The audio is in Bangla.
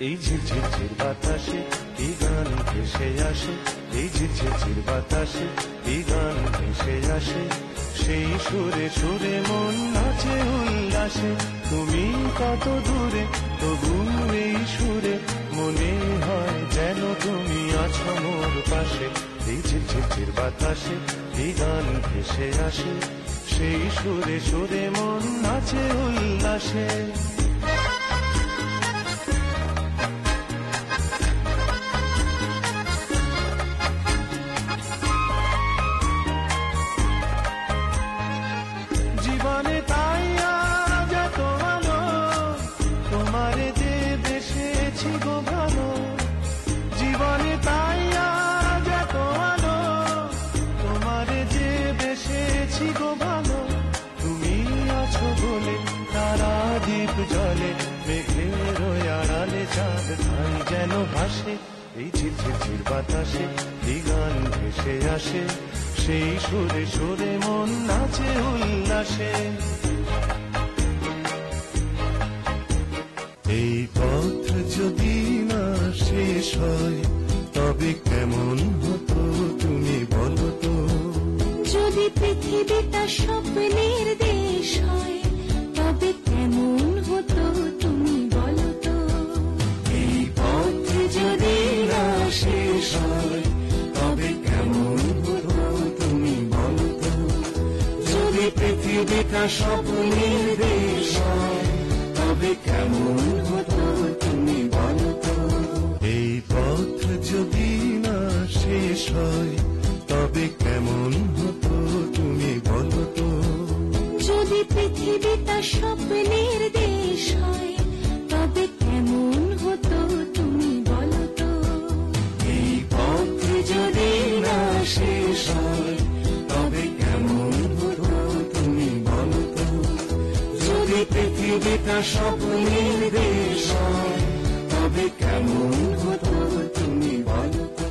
এই ঝিরঝির বাতাসে কি গান ভেসে আসে, এই ঝিরঝির বাতাসে কি গান ভেসে আসে, সেই সুরে সুরে মন নাচে উল্লাসে। তুমি কত দূরে তবু এই সুরে মনে হয় যেন তুমি আছো মোর পাশে। এই ঝিরঝির বাতাসে কি গান ভেসে আসে, সেই সুরে সুরে মন নাচে উল্লাসে। জীবনে তাই আজ এত আলো, তোমারে যে বেসেছি গো ভালো। জীবনে তাই আজ এত আলো, তোমারে যে বেসেছি গো ভালো। তুমি আছো বলে তারা দ্বীপ জলে, মেঘের আড়ালে চাঁদ ধাই যেন ভাসে। এই ঝিরঝির বাতাসে এই গান ভেসে আসে, সেই সুরে সুরে মন নাচে উল্লাসে। এই পথ যদি না শেষ হয় তবে কেমন হতো তুমি বলো তো। যদি পৃথিবীটা স্বপ্নের দেশ হয় তবে কেমন হতো তুমি বলো তো। এই পথ যদি না শেষ হয় তবে কেমন হতো তুমি বলো তো। যদি পৃথিবীটা স্বপ্নের দেশ হয় তবে কেমন হতো তুমি বলো তো। এই পথ যদি না শেষ হয় তবে কেমন হতো তুমি বলো তো। যদি পৃথিবীটা স্বপ্নের দেশ হয় তবে কেমন হতো তুমি বলো তো। এই পথ যদি না শেষ হয় তবে কেমন হতো তুমি বলো তো। যদি পৃথিবীটা স্বপ্নের দেশ হয় তবে কেমন হতো তুমি বলো তো।